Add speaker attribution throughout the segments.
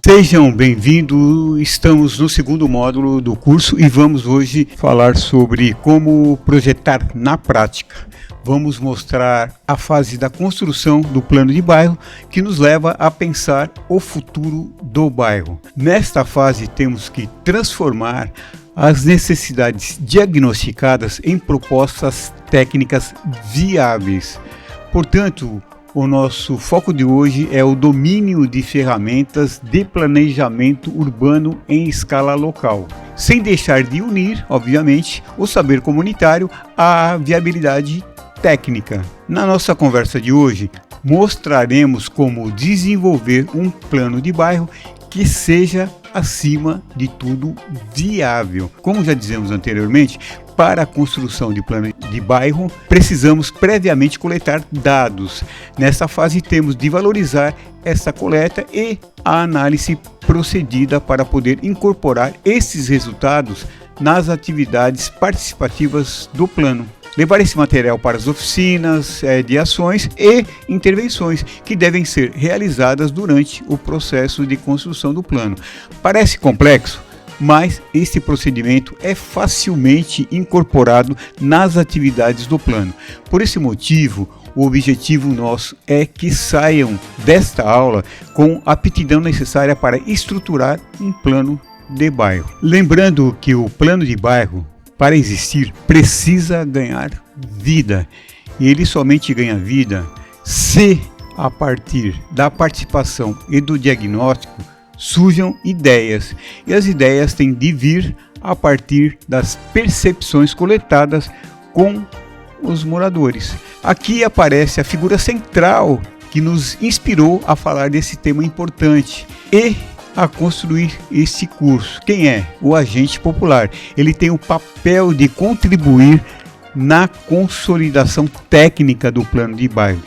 Speaker 1: Sejam bem-vindos, estamos no segundo módulo do curso e vamos hoje falar sobre como projetar na prática. Vamos mostrar a fase da construção do plano de bairro que nos leva a pensar o futuro do bairro. Nesta fase temos que transformar as necessidades diagnosticadas em propostas técnicas viáveis. Portanto, o nosso foco de hoje é o domínio de ferramentas de planejamento urbano em escala local, sem deixar de unir, obviamente, o saber comunitário à viabilidade técnica. Na nossa conversa de hoje, mostraremos como desenvolver um plano de bairro que seja, acima de tudo, viável. Como já dizemos anteriormente, para a construção de plano de bairro, precisamos previamente coletar dados. Nessa fase, temos de valorizar essa coleta e a análise procedida para poder incorporar esses resultados nas atividades participativas do plano. Levar esse material para as oficinas de ações e intervenções que devem ser realizadas durante o processo de construção do plano. Parece complexo, mas este procedimento é facilmente incorporado nas atividades do plano. Por esse motivo, o objetivo nosso é que saiam desta aula com a aptidão necessária para estruturar um plano de bairro. Lembrando que o plano de bairro, para existir, precisa ganhar vida. E ele somente ganha vida se, a partir da participação e do diagnóstico, surjam ideias. E as ideias têm de vir a partir das percepções coletadas com os moradores. Aqui aparece a figura central que nos inspirou a falar desse tema importante e a construir esse curso. Quem é? O agente popular. Ele tem o papel de contribuir na consolidação técnica do plano de bairro.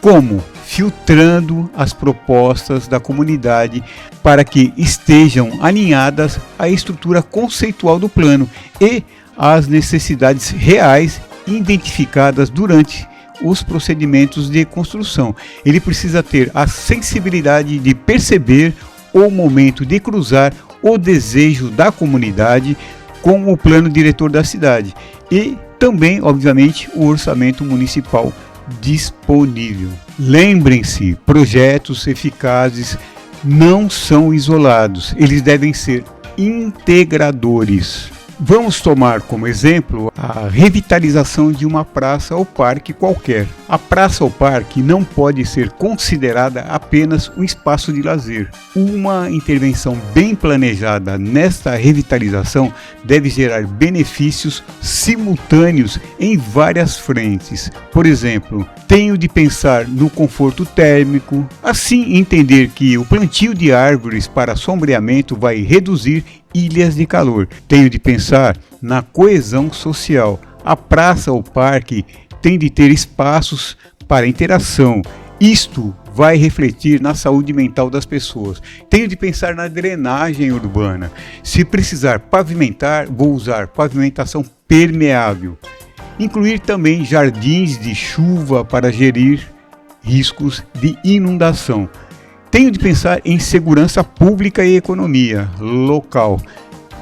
Speaker 1: Como? Filtrando as propostas da comunidade para que estejam alinhadas à estrutura conceitual do plano e às necessidades reais identificadas durante os procedimentos de construção. Ele precisa ter a sensibilidade de perceber o momento de cruzar o desejo da comunidade com o plano diretor da cidade e também, obviamente, o orçamento municipal disponível. Lembrem-se, projetos eficazes não são isolados, eles devem ser integradores. Vamos tomar como exemplo a revitalização de uma praça ou parque qualquer. A praça ou parque não pode ser considerada apenas um espaço de lazer. Uma intervenção bem planejada nesta revitalização deve gerar benefícios simultâneos em várias frentes. Por exemplo, tenho de pensar no conforto térmico, assim entender que o plantio de árvores para sombreamento vai reduzir ilhas de calor. Tenho de pensar na coesão social. A praça ou parque tem de ter espaços para interação. Isto vai refletir na saúde mental das pessoas. Tenho de pensar na drenagem urbana. Se precisar pavimentar, vou usar pavimentação permeável. Incluir também jardins de chuva para gerir riscos de inundação. Tenho de pensar em segurança pública e economia local.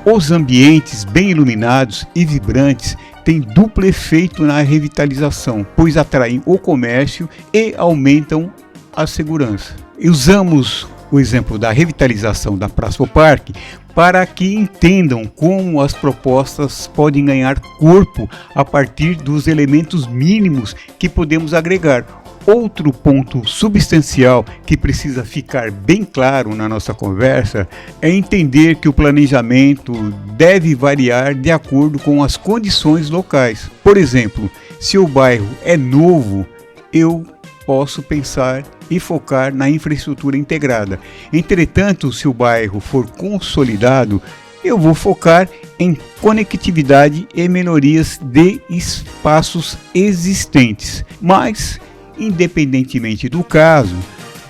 Speaker 1: Os ambientes bem iluminados e vibrantes têm duplo efeito na revitalização, pois atraem o comércio e aumentam a segurança. Usamos o exemplo da revitalização da praça ou parque para que entendam como as propostas podem ganhar corpo a partir dos elementos mínimos que podemos agregar. Outro ponto substancial que precisa ficar bem claro na nossa conversa é entender que o planejamento deve variar de acordo com as condições locais. Por exemplo, se o bairro é novo, eu posso pensar e focar na infraestrutura integrada. Entretanto, se o bairro for consolidado, eu vou focar em conectividade e melhorias de espaços existentes. Mas, independentemente do caso,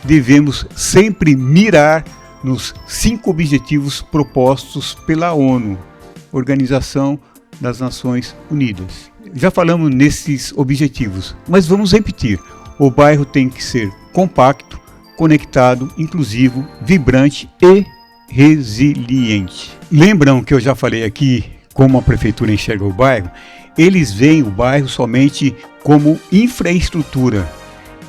Speaker 1: devemos sempre mirar nos 5 objetivos propostos pela ONU, Organização das Nações Unidas. Já falamos nesses objetivos, mas vamos repetir. O bairro tem que ser compacto, conectado, inclusivo, vibrante e resiliente. Lembram que eu já falei aqui como a prefeitura enxerga o bairro? Eles veem o bairro somente como infraestrutura.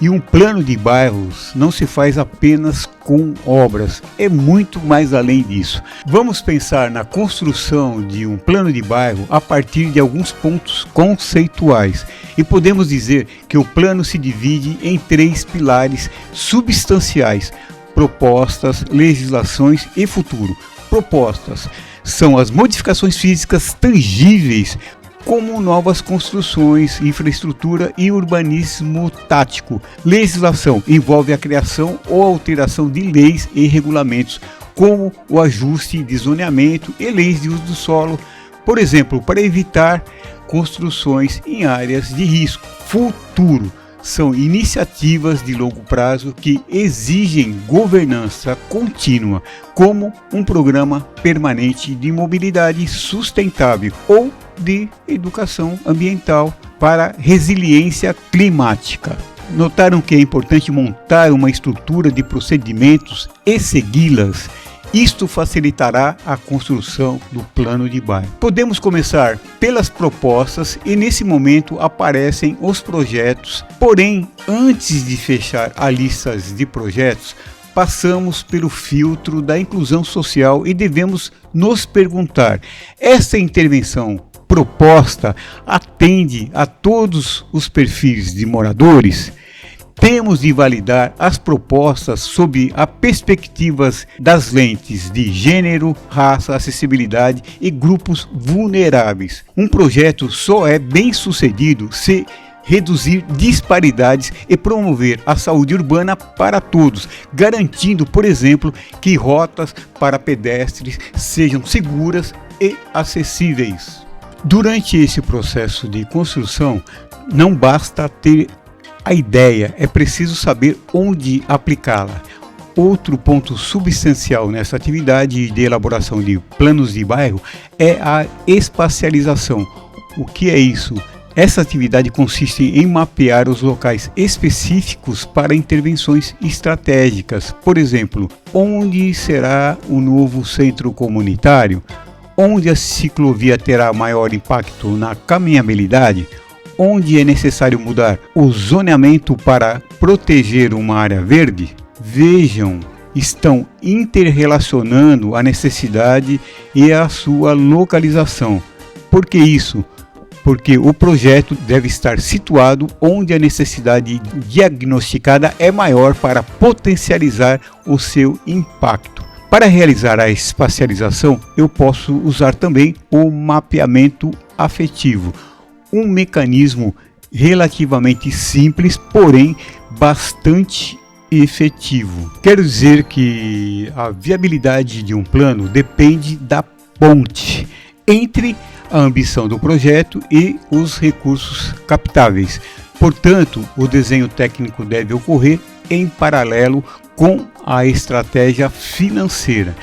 Speaker 1: E um plano de bairros não se faz apenas com obras, é muito mais além disso. Vamos pensar na construção de um plano de bairro a partir de alguns pontos conceituais. E podemos dizer que o plano se divide em 3 pilares substanciais: propostas, legislações e futuro. Propostas são as modificações físicas tangíveis, como novas construções, infraestrutura e urbanismo tático. Legislação envolve a criação ou alteração de leis e regulamentos, como o ajuste de zoneamento e leis de uso do solo, por exemplo, para evitar construções em áreas de risco. Futuro são iniciativas de longo prazo que exigem governança contínua, como um programa permanente de mobilidade sustentável ou de educação ambiental para resiliência climática. Notaram que é importante montar uma estrutura de procedimentos e segui-las? Isto facilitará a construção do plano de bairro. Podemos começar pelas propostas e nesse momento aparecem os projetos. Porém, antes de fechar a lista de projetos, passamos pelo filtro da inclusão social e devemos nos perguntar: essa intervenção proposta atende a todos os perfis de moradores? Temos de validar as propostas sob as perspectivas das lentes de gênero, raça, acessibilidade e grupos vulneráveis. Um projeto só é bem sucedido se reduzir disparidades e promover a saúde urbana para todos, garantindo, por exemplo, que rotas para pedestres sejam seguras e acessíveis. Durante esse processo de construção, não basta ter a ideia, é preciso saber onde aplicá-la. Outro ponto substancial nessa atividade de elaboração de planos de bairro é a espacialização. O que é isso? Essa atividade consiste em mapear os locais específicos para intervenções estratégicas. Por exemplo, onde será o novo centro comunitário? Onde a ciclovia terá maior impacto na caminhabilidade? Onde é necessário mudar o zoneamento para proteger uma área verde? Vejam, estão interrelacionando a necessidade e a sua localização. Por que isso? Porque o projeto deve estar situado onde a necessidade diagnosticada é maior para potencializar o seu impacto. Para realizar a espacialização, eu posso usar também o mapeamento afetivo, um mecanismo relativamente simples, porém bastante efetivo. Quero dizer que a viabilidade de um plano depende da ponte entre a ambição do projeto e os recursos captáveis. Portanto, o desenho técnico deve ocorrer em paralelo com a estratégia financeira.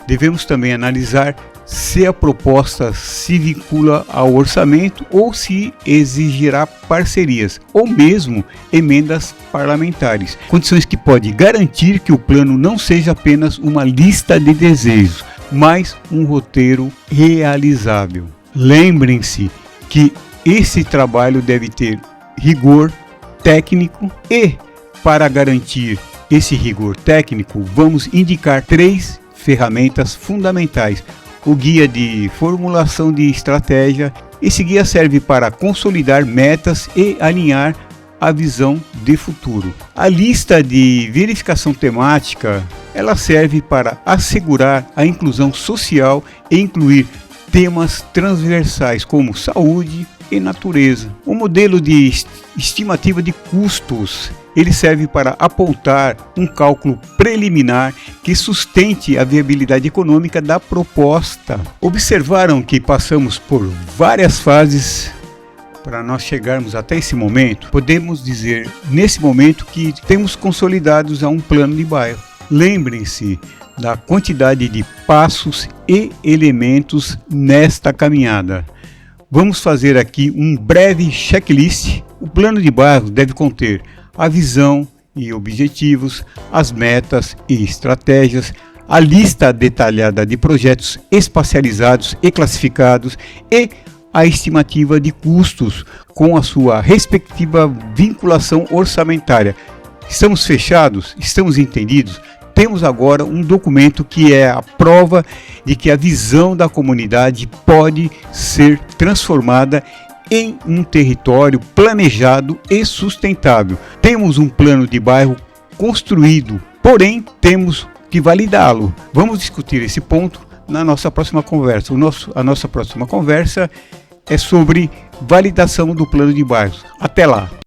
Speaker 1: Devemos também analisar se a proposta se vincula ao orçamento ou se exigirá parcerias ou mesmo emendas parlamentares, condições que podem garantir que o plano não seja apenas uma lista de desejos, mas um roteiro realizável. Lembrem-se que esse trabalho deve ter rigor técnico e, para garantir esse rigor técnico, vamos indicar 3 ferramentas fundamentais. O guia de formulação de estratégia. Esse guia serve para consolidar metas e alinhar a visão de futuro. A lista de verificação temática, ela serve para assegurar a inclusão social e incluir temas transversais como saúde e natureza. O modelo de estimativa de custos, ele serve para apontar um cálculo preliminar que sustente a viabilidade econômica da proposta. Observaram que passamos por várias fases para nós chegarmos até esse momento? Podemos dizer nesse momento que temos consolidados a um plano de bairro. Lembrem-se da quantidade de passos e elementos nesta caminhada. Vamos fazer aqui um breve checklist. O plano de bairro deve conter a visão e objetivos, as metas e estratégias, a lista detalhada de projetos espacializados e classificados e a estimativa de custos com a sua respectiva vinculação orçamentária. Estamos fechados? Estamos entendidos? Temos agora um documento que é a prova de que a visão da comunidade pode ser transformada em um território planejado e sustentável. Temos um plano de bairro construído, porém temos que validá-lo. Vamos discutir esse ponto na nossa próxima conversa. A nossa próxima conversa é sobre validação do plano de bairros. Até lá!